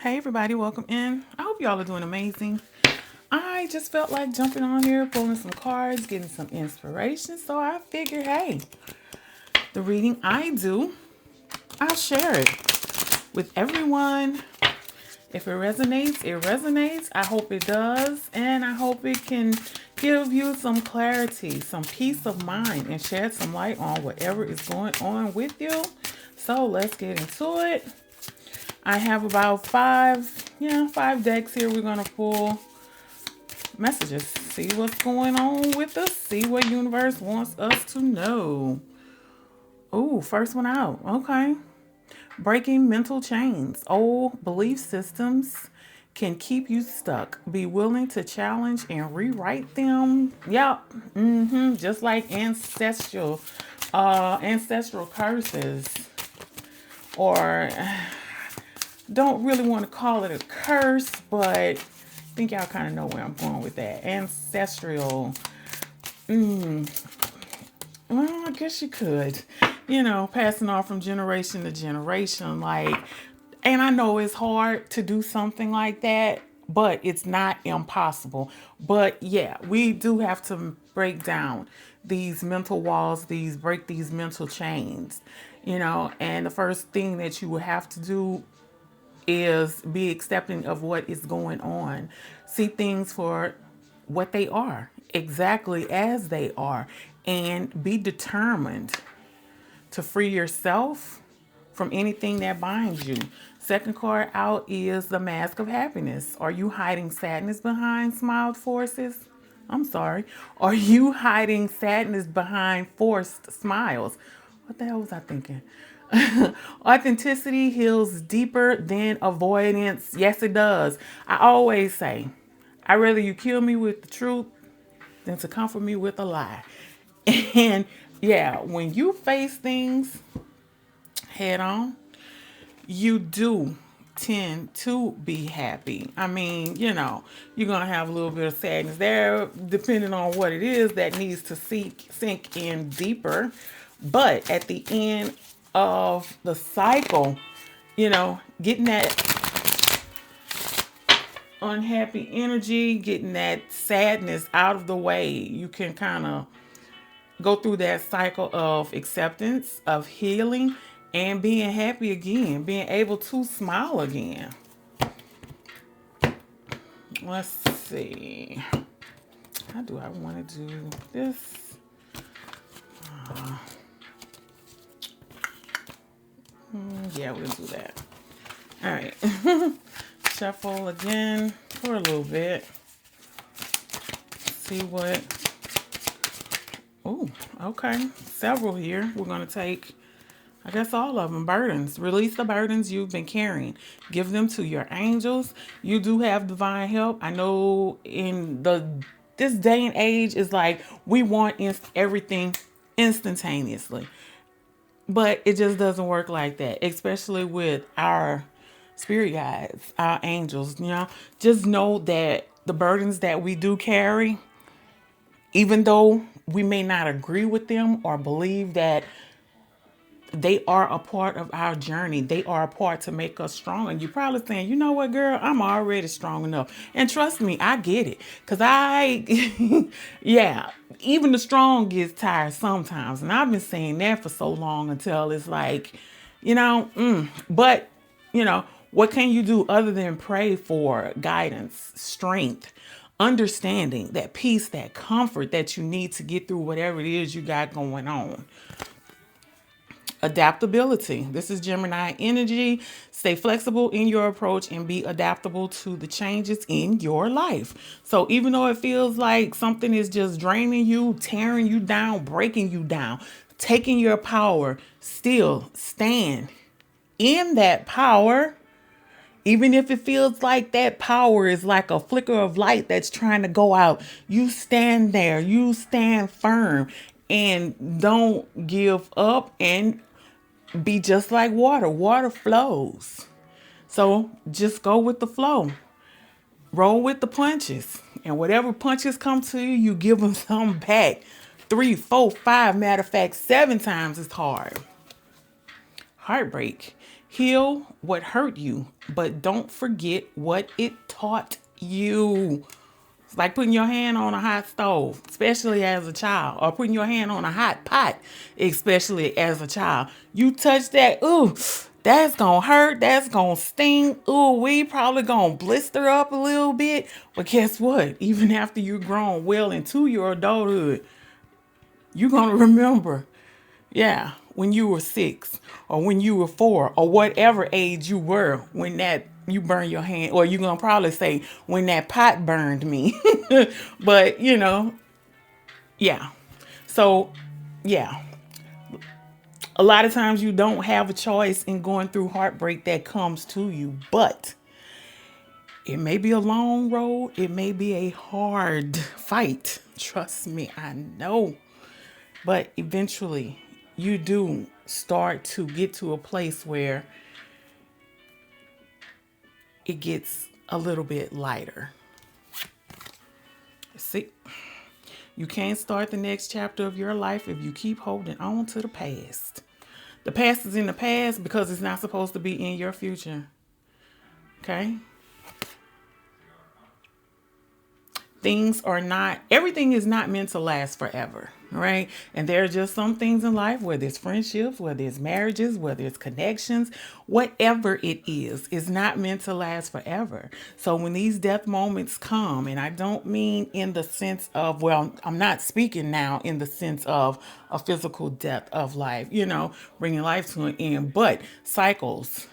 Hey everybody, welcome in. I hope y'all are doing amazing. I just felt like jumping on here, pulling some cards, getting some inspiration. So I figured, hey, the reading I do, I'll share it with everyone. If it resonates, it resonates. I hope it does. And I hope it can give you some clarity, some peace of mind, and shed some light on whatever is going on with you. So let's get into it. I have about five decks here. We're gonna pull messages, see what's going on with us, see what universe wants us to know. Ooh, first one out. Okay. Breaking mental chains. Old belief systems can keep you stuck. Be willing to challenge and rewrite them. Yep. Just like ancestral curses, or don't really want to call it a curse, but I think y'all kind of know where I'm going with that. Ancestral. Well, I guess you could. Passing on from generation to generation. And I know it's hard to do something like that, but it's not impossible. But yeah, we do have to break down these mental walls, break these mental chains, and the first thing that you will have to do is be accepting of what is going on. See things for what they are, exactly as they are, and be determined to free yourself from anything that binds you. Second card out is the Mask of Happiness. Are you hiding sadness behind smiled forces? I'm sorry. Are you hiding sadness behind forced smiles? What the hell was I thinking? Authenticity heals deeper than avoidance. Yes, it does. I always say, I'd rather you kill me with the truth than to comfort me with a lie. And yeah, when you face things head on, you do tend to be happy. I mean, you're going to have a little bit of sadness there, depending on what it is that needs to sink in deeper. But at the end of the cycle, getting that unhappy energy, getting that sadness out of the way, you can kind of go through that cycle of acceptance, of healing, and being happy again, being able to smile again. Let's see. How do I want to do this? Yeah, we'll do that. All right. Shuffle again for a little bit. See what. Oh, okay. Several here. We're going to take, I guess, all of them. Burdens. Release the burdens you've been carrying. Give them to your angels. You do have divine help. I know this day and age is like we want everything instantaneously. But it just doesn't work like that, especially with our spirit guides, our angels. Just know that the burdens that we do carry, even though we may not agree with them or believe that they are a part of our journey. They are a part to make us strong. And you're probably saying, you know what, girl, I'm already strong enough. And trust me, I get it. Because yeah, even the strong gets tired sometimes. And I've been saying that for so long until it's like, but, what can you do other than pray for guidance, strength, understanding, that peace, that comfort that you need to get through whatever it is you got going on? Adaptability. This is Gemini energy. Stay flexible in your approach and be adaptable to the changes in your life. So even though it feels like something is just draining you, tearing you down, breaking you down, taking your power, still stand in that power. Even if it feels like that power is like a flicker of light that's trying to go out, you stand there, you stand firm, and don't give up, and be just like water. Water flows. So just go with the flow. Roll with the punches. And whatever punches come to you, you give them some back. 3, 4, 5, matter of fact, 7 times as hard. Heartbreak. Heal what hurt you, but don't forget what it taught you. It's like putting your hand on a hot stove, especially as a child, or putting your hand on a hot pot, especially as a child. You touch that, ooh, that's gonna hurt, that's gonna sting, ooh, we probably gonna blister up a little bit. But guess what? Even after you're grown well into your adulthood, you're gonna remember, yeah, when you were 6 or when you were 4 or whatever age you were when that you burn your hand, or you're gonna probably say when that pot burned me. But yeah. So yeah, a lot of times you don't have a choice in going through heartbreak that comes to you, but it may be a long road, it may be a hard fight. Trust me, I know. But eventually, you do start to get to a place where it gets a little bit lighter. See, you can't start the next chapter of your life if you keep holding on to the past. The past is in the past because it's not supposed to be in your future. Okay? Everything is not meant to last forever, right? And there are just some things in life, whether it's friendships, whether it's marriages, whether it's connections, whatever it is not meant to last forever. So when these death moments come, and I don't mean in the sense of, well, I'm not speaking now in the sense of a physical death of life, bringing life to an end, but cycles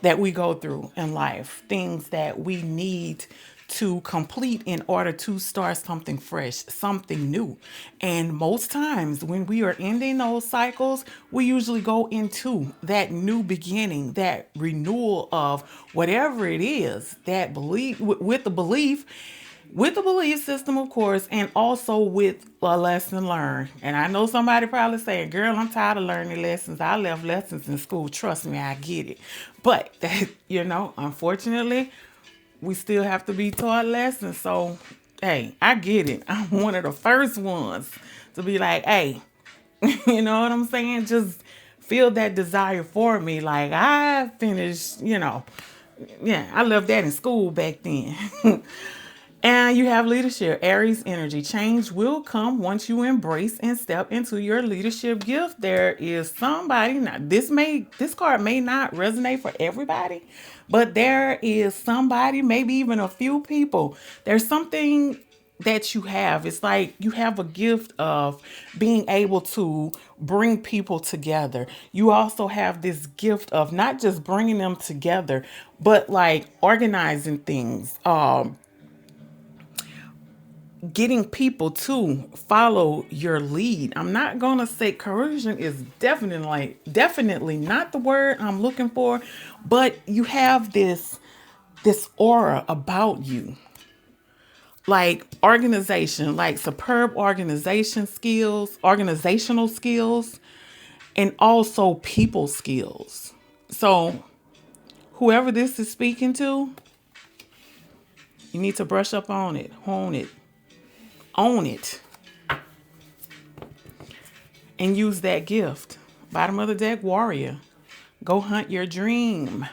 that we go through in life, things that we need to complete in order to start something fresh, something new. And most times when we are ending those cycles, we usually go into that new beginning, that renewal of whatever it is, that belief, with the belief system, of course, and also with a lesson learned. And I know somebody probably saying, girl, I'm tired of learning lessons. I left lessons in school. Trust me, I get it. But, unfortunately, we still have to be taught lessons. So, hey, I get it. I'm one of the first ones to be like, hey, you know what I'm saying? Just feel that desire for me. Like, I finished, I left that in school back then. And you have leadership, Aries energy. Change will come once you embrace and step into your leadership gift. There is somebody, now this card may not resonate for everybody, but there is somebody, maybe even a few people. There's something that you have. It's like you have a gift of being able to bring people together. You also have this gift of not just bringing them together, but like organizing things, getting people to follow your lead. I'm not gonna say coercion is definitely not the word I'm looking for, but you have this aura about you. Like organization, like superb organizational skills, and also people skills. So whoever this is speaking to, you need to brush up on it, hone it, own it, and use that gift. Bottom of the deck, warrior. Go hunt your dream.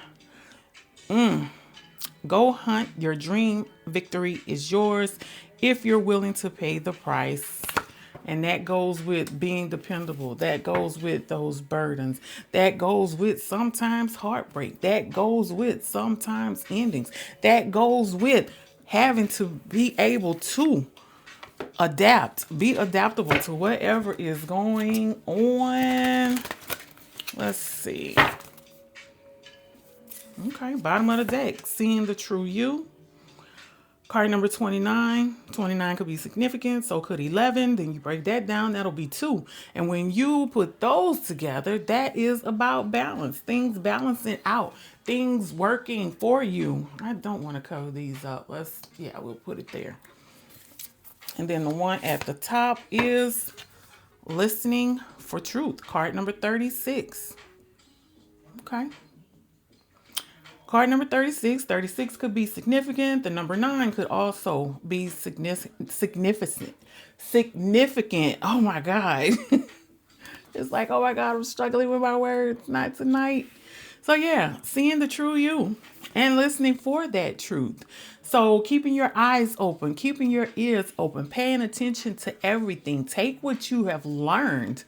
Go hunt your dream. Victory is yours if you're willing to pay the price. And that goes with being dependable. That goes with those burdens. That goes with sometimes heartbreak. That goes with sometimes endings. That goes with having to be able to be adaptable to whatever is going on. Let's see. Okay, bottom of the deck, seeing the true you. Card number 29. 29 could be significant, so could 11. Then you break that down, that'll be 2. And when you put those together, that is about balance. Things balancing out. Things working for you. I don't want to cover these up. We'll put it there. And then the one at the top is listening for truth. Card number 36. Okay. Card number 36. 36 could be significant. The number 9 could also be significant. Oh my God. It's like, oh my God, I'm struggling with my words. Not tonight. So yeah, seeing the true you and listening for that truth. So keeping your eyes open, keeping your ears open, paying attention to everything. Take what you have learned.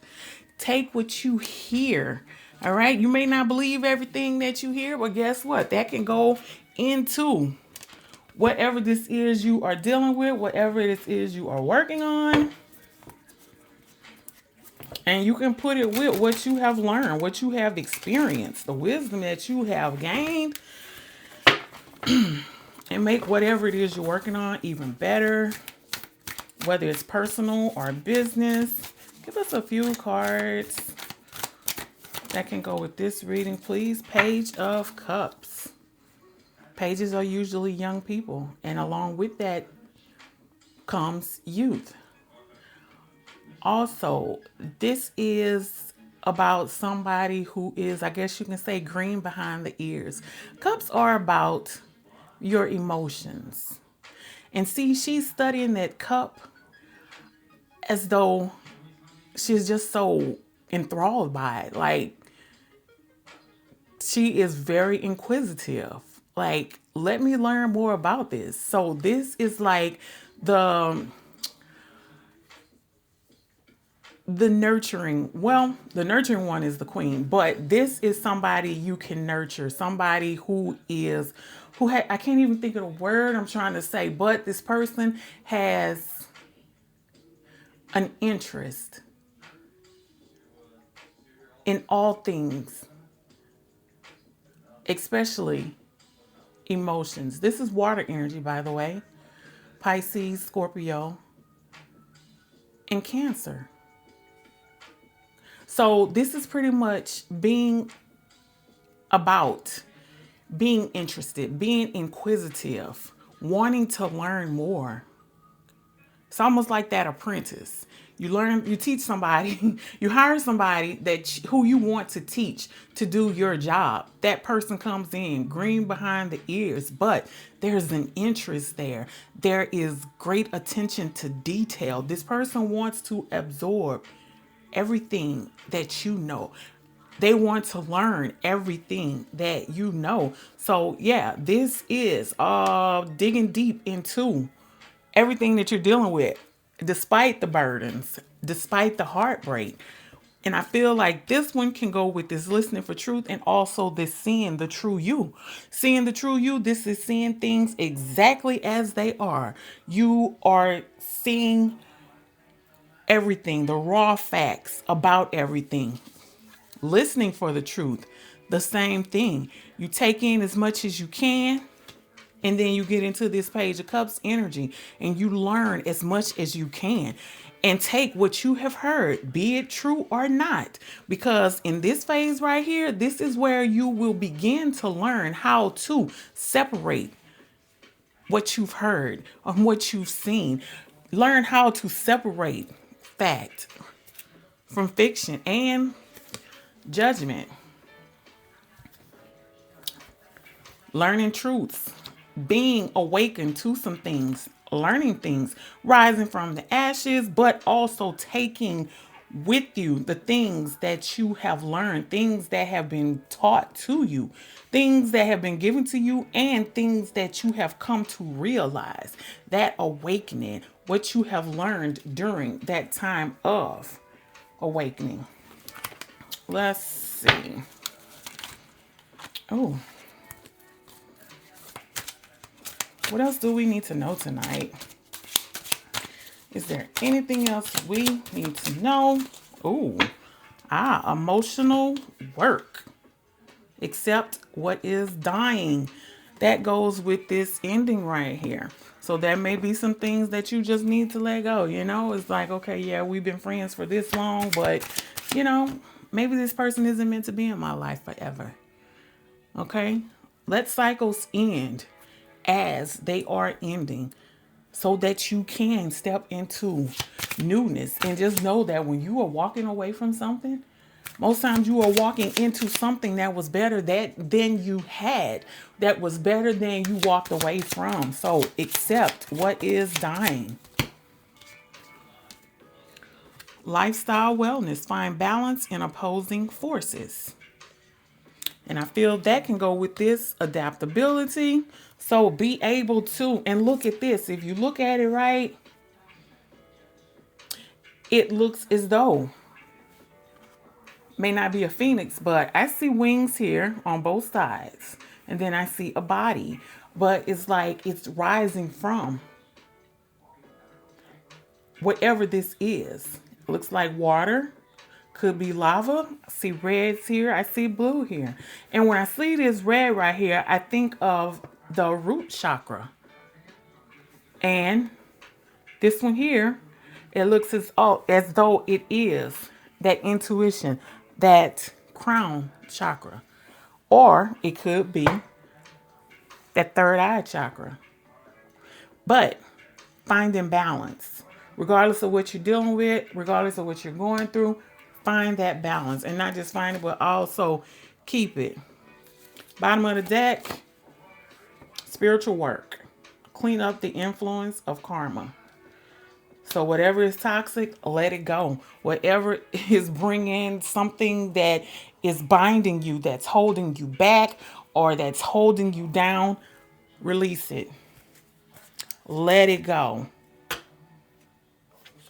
Take what you hear. All right. You may not believe everything that you hear, but guess what? That can go into whatever this is you are dealing with, whatever this is you are working on. And you can put it with what you have learned, what you have experienced, the wisdom that you have gained, and make whatever it is you're working on even better, whether it's personal or business. Give us a few cards that can go with this reading, please. Page of Cups. Pages are usually young people, and along with that comes youth. Also, this is about somebody who is, I guess you can say, green behind the ears. Cups are about your emotions. And see, she's studying that cup as though she's just so enthralled by it. Like, she is very inquisitive. Like, let me learn more about this. So this is like the nurturing, well, the nurturing one is the queen, but this is somebody you can nurture, somebody I can't even think of the word I'm trying to say, but this person has an interest in all things, especially emotions. This is water energy, by the way. Pisces, Scorpio, and Cancer. So this is pretty much about being interested, being inquisitive, wanting to learn more. It's almost like that apprentice. You teach somebody, you hire somebody who you want to teach to do your job. That person comes in green behind the ears, but there's an interest there. There is great attention to detail. This person wants to absorb everything that you know. They want to learn everything that you know. So yeah, this is digging deep into everything that you're dealing with, despite the burdens, despite the heartbreak. And I feel like this one can go with this listening for truth and also this seeing the true you. Seeing the true you, this is seeing things exactly as they are. You are seeing everything, the raw facts about everything. Listening for the truth, the same thing. You take in as much as you can, and then you get into this Page of Cups energy and you learn as much as you can and take what you have heard, be it true or not. Because in this phase right here, this is where you will begin to learn how to separate what you've heard and what you've seen. Learn how to separate fact from fiction and judgment. Learning truths, being awakened to some things, learning things, rising from the ashes, but also taking with you the things that you have learned, things that have been taught to you, things that have been given to you, and things that you have come to realize. That awakening, what you have learned during that time of awakening. Let's see. Oh, what else do we need to know tonight? Is there anything else we need to know? Oh, emotional work. Accept what is dying. That goes with this ending right here. So there may be some things that you just need to let go. You know, it's like, okay, yeah, we've been friends for this long, but, you know, maybe this person isn't meant to be in my life forever. Okay? Let cycles end as they are ending so that you can step into newness. And just know that when you are walking away from something, most times you are walking into something that was better than you had, that was better than you walked away from. So accept what is dying. Lifestyle wellness. Find balance in opposing forces. And I feel that can go with this adaptability. So be able to, and look at this. If you look at it right, it looks as though, may not be a phoenix, but I see wings here on both sides. And then I see a body, but it's like it's rising from whatever this is. It looks like water, could be lava. I see reds here, I see blue here. And when I see this red right here, I think of the root chakra. And this one here, it looks as though it is that intuition, that crown chakra. Or it could be that third eye chakra. But finding balance, regardless of what you're dealing with, regardless of what you're going through, find that balance. And not just find it, but also keep it. Bottom of the deck, spiritual work. Clean up the influence of karma. So whatever is toxic, let it go. Whatever is bringing something that is binding you, that's holding you back, or that's holding you down, release it. Let it go.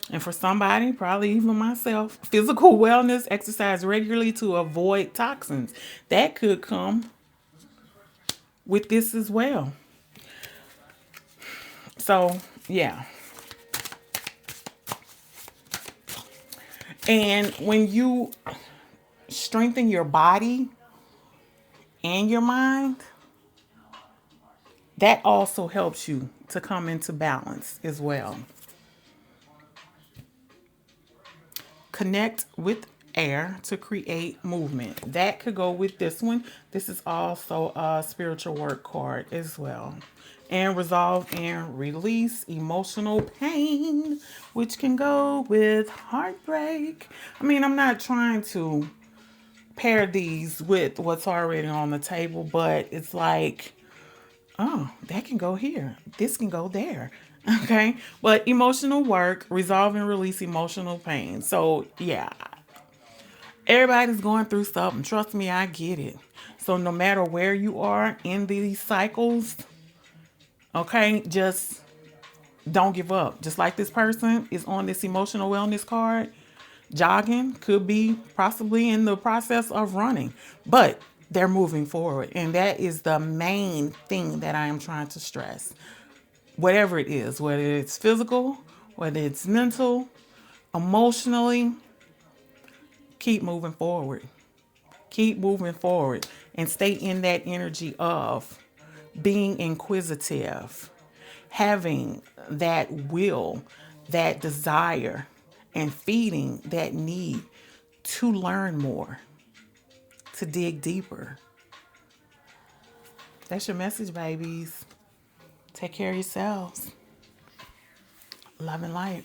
And for somebody, probably even myself, physical wellness, exercise regularly to avoid toxins. That could come with this as well. So, yeah. And when you strengthen your body and your mind, that also helps you to come into balance as well. Connect with air to create movement. That could go with this one. This is also a spiritual work card as well. And resolve and release emotional pain, which can go with heartbreak. I mean, I'm not trying to pair these with what's already on the table, but it's like, oh, that can go here. This can go there. Okay. But emotional work, resolve and release emotional pain. So, yeah, everybody's going through something. Trust me, I get it. So, no matter where you are in these cycles, okay, just don't give up. Just like this person is on this emotional wellness card, jogging, could be possibly in the process of running, but they're moving forward. And that is the main thing that I am trying to stress. Whatever it is, whether it's physical, whether it's mental, emotionally, keep moving forward. Keep moving forward and stay in that energy of being inquisitive, having that will, that desire, and feeding that need to learn more, to dig deeper. That's your message, babies. Take care of yourselves. Love and light.